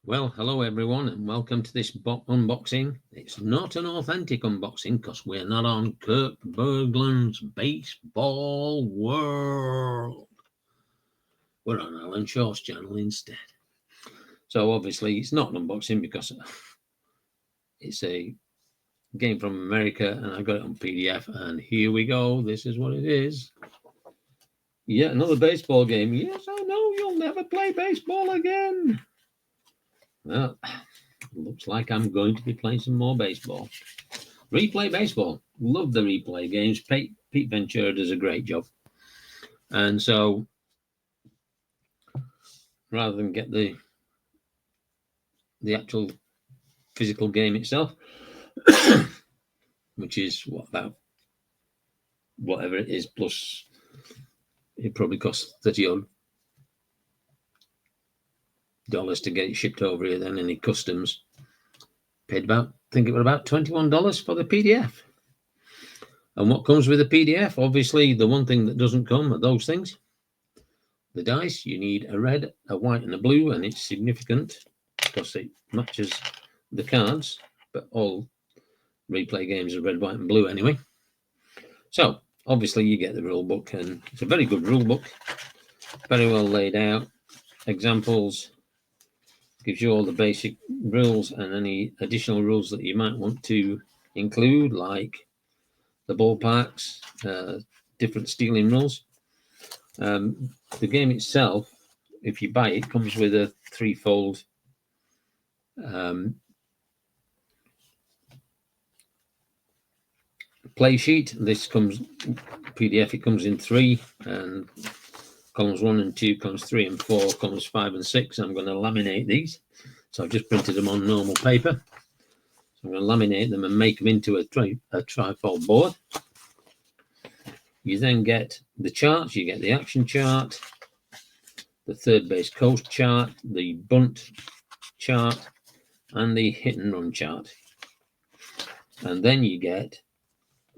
Well, hello everyone, and welcome to this unboxing. It's not an authentic unboxing because we're not on Kirk Berglund's Baseball World. We're on Alan Shaw's channel instead. So obviously it's not an unboxing because it's a game from America and I got it on PDF, and here we go. This is what it is. Yeah, another baseball game. Yes, I know, you'll never play baseball again. Well, looks like I'm going to be playing some more baseball. Replay baseball. Love the replay games. Pete Ventura does a great job. And so rather than get the actual physical game itself, which is about whatever it is, plus it probably costs $30 to get it shipped over here, then any customs. Paid I think it was about $21 for the PDF. And what comes with the PDF? Obviously, the one thing that doesn't come are those things. The dice, you need a red, a white, and a blue, and it's significant because it matches the cards, but all replay games are red, white, and blue anyway. So, obviously, you get the rule book, and it's a very good rule book, very well laid out. Examples, gives you all the basic rules and any additional rules that you might want to include, like the ballparks, different stealing rules. The game itself, if you buy it, comes with a threefold play sheet. This comes PDF. It comes in 3, and columns 1 and 2, columns 3 and 4, columns 5 and 6. I'm going to laminate these, so I've just printed them on normal paper. So I'm going to laminate them and make them into a trifold board. You then get the charts. You get the action chart, the third base coach chart, the bunt chart, and the hit and run chart. And then you get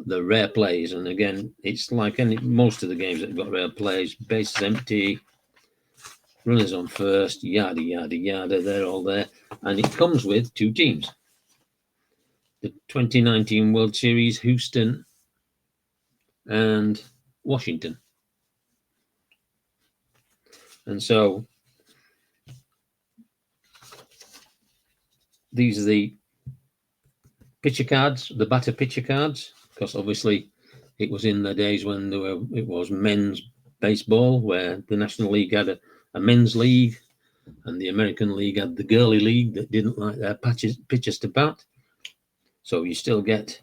the rare plays, and again, it's like most of the games that have got rare plays. Bases empty, runners on first, yada yada yada. They're all there, and it comes with 2 teams: the 2019 World Series, Houston and Washington. And so these are the pitcher cards, the batter pitcher cards, because obviously it was in the days when it was men's baseball, where the National League had a men's league, and the American League had the girly league that didn't like their pitchers to bat. So you still get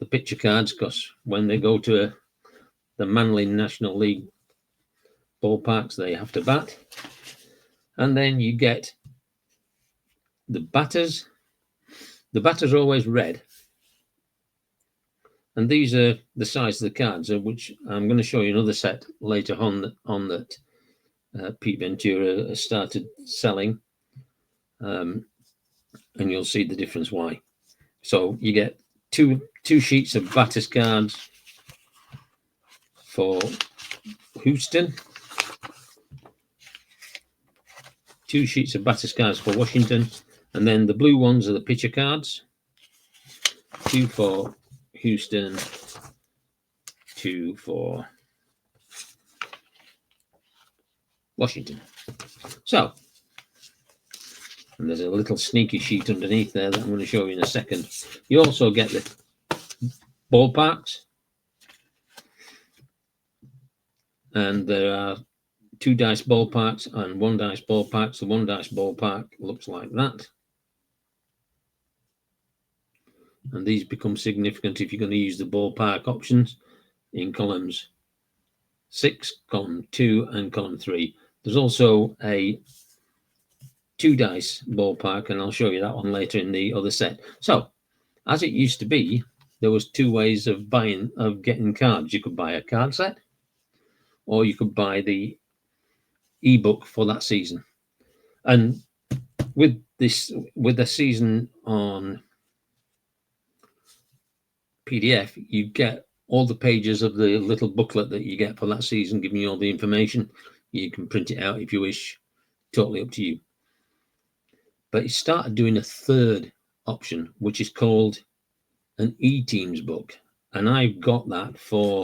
the pitcher cards, because when they go to the manly National League ballparks, they have to bat. And then you get the batters. The batters are always red. And these are the size of the cards, which I'm going to show you another set later on that Pete Ventura started selling. And you'll see the difference why. So you get two sheets of batters cards for Houston, 2 sheets of batters cards for Washington, and then the blue ones are the pitcher cards, 2 for Houston, 2 for Washington. So, and there's a little sneaky sheet underneath there that I'm going to show you in a second. You also get the ballparks, and there are 2 dice ballparks and 1 dice ballpark. So 1 dice ballpark looks like that. And these become significant if you're going to use the ballpark options in columns 6, column 2, and column 3. There's also a 2 dice ballpark, and I'll show you that one later in the other set. So, as it used to be, there was 2 ways of getting cards. You could buy a card set, or you could buy the ebook for that season. And with the season on PDF, you get all the pages of the little booklet that you get for that season, giving you all the information. You can print it out if you wish, totally up to you. But he started doing a third option, which is called an E-Teams book. And I've got that for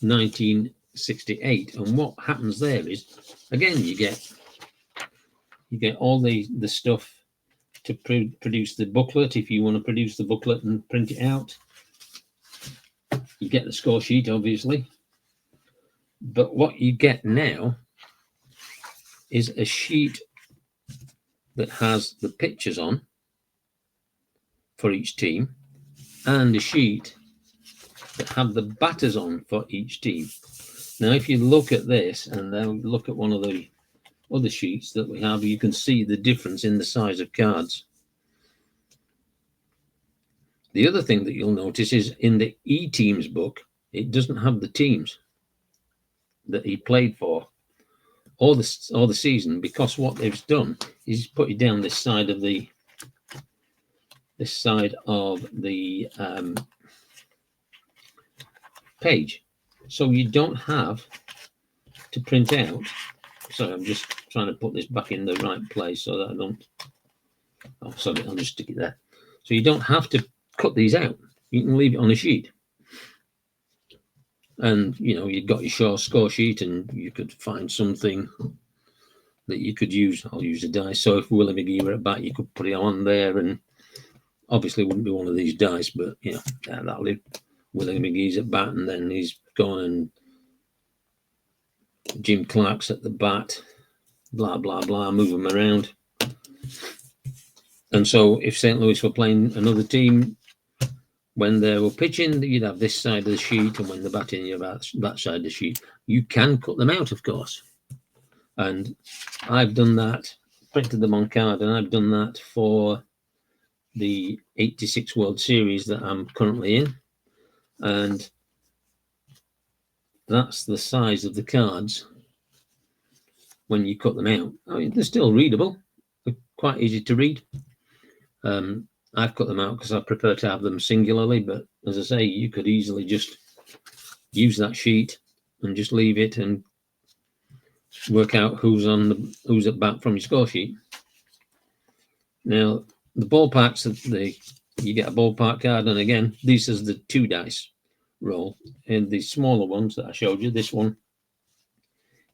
1968. And what happens there is, again, you get all the stuff to produce the booklet. If you want to produce the booklet and print it out, you get the score sheet, obviously. But what you get now is a sheet that has the pictures on for each team, and a sheet that have the batters on for each team. Now, if you look at this and then look at one of the other sheets that we have, you can see the difference in the size of cards. The other thing that you'll notice is in the E-Teams book, it doesn't have the teams that he played for all the season, because what they've done is put it down this side of the page, so you don't have to print out. Sorry, I'm just trying to put this back in the right place so that I don't. Oh, sorry, I'll just stick it there. So you don't have to cut these out. You can leave it on a sheet. And, you've got your score sheet, and you could find something that you could use. I'll use a dice. So if Willie McGee were at bat, you could put it on there, and obviously it wouldn't be one of these dice, but, that'll be Willie McGee's at bat, and then he's gone, and Jim Clark's at the bat, blah, blah, blah, move them around. And so if St. Louis were playing another team, when they were pitching, you'd have this side of the sheet, and when they're batting, you have that side of the sheet. You can cut them out, of course. And I've done that, printed them on card, and I've done that for the 86 World Series that I'm currently in. And that's the size of the cards when you cut them out. I mean, they're still readable. They're quite easy to read. I've cut them out because I prefer to have them singularly, but as I say, you could easily just use that sheet and just leave it and work out who's at bat from your score sheet. Now, the ballparks, you get a ballpark card, and again, this is the 2 dice roll. And the smaller ones that I showed you, this one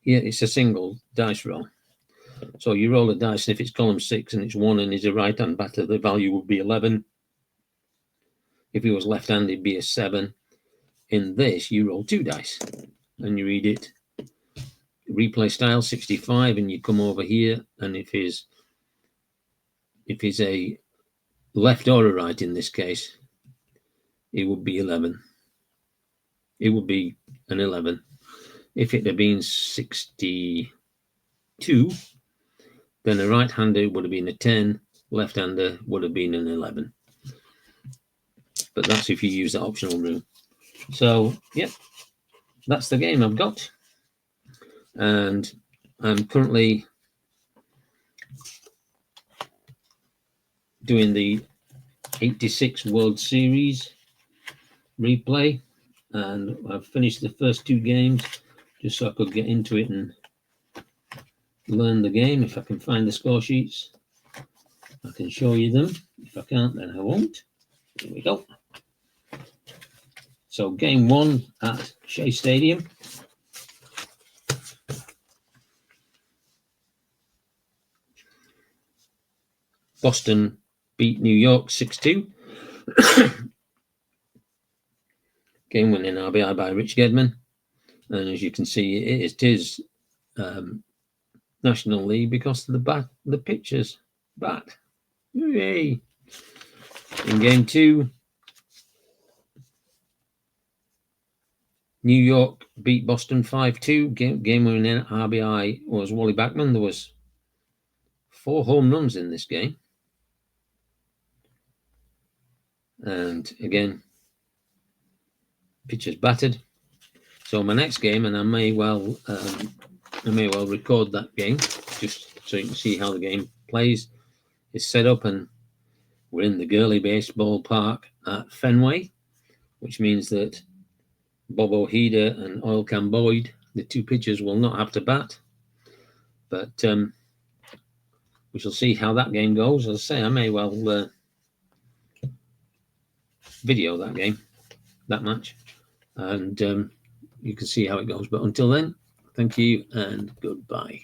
here, it's a single dice roll. So you roll a dice, and if it's column 6 and it's 1 and he's a right-hand batter, the value would be 11. If he was left-handed, it'd be a 7. In this, you roll 2 dice, and you read it replay style 65, and you come over here, and if he's a left or a right in this case, it would be 11. It would be an 11. If it had been 62, then a right-hander would have been a 10, left-hander would have been an 11. But that's if you use that optional room. So, yeah, that's the game I've got. And I'm currently doing the 86 World Series replay. And I've finished the first 2 games just so I could get into it and learn the game. If I can find the score sheets, I can show you them. If I can't, then I won't. Here we go. So game 1 at Shea Stadium. Boston beat New York 6-2. Game winning RBI by Rich Gedman. And as you can see, it is National League because of the pitcher's bat. Hooray! In game 2, New York beat Boston 5-2. Game winning RBI was Wally Backman. There was 4 home runs in this game. And again, pitchers battered. So my next game, and I may well record that game just so you can see how the game plays, is set up, and we're in the Gurley Baseball Park at Fenway, which means that Bob Ojeda and Oil Can Boyd, the 2 pitchers, will not have to bat. But we shall see how that game goes. As I say, I may well video that game, that match, and you can see how it goes. But until then, thank you and goodbye.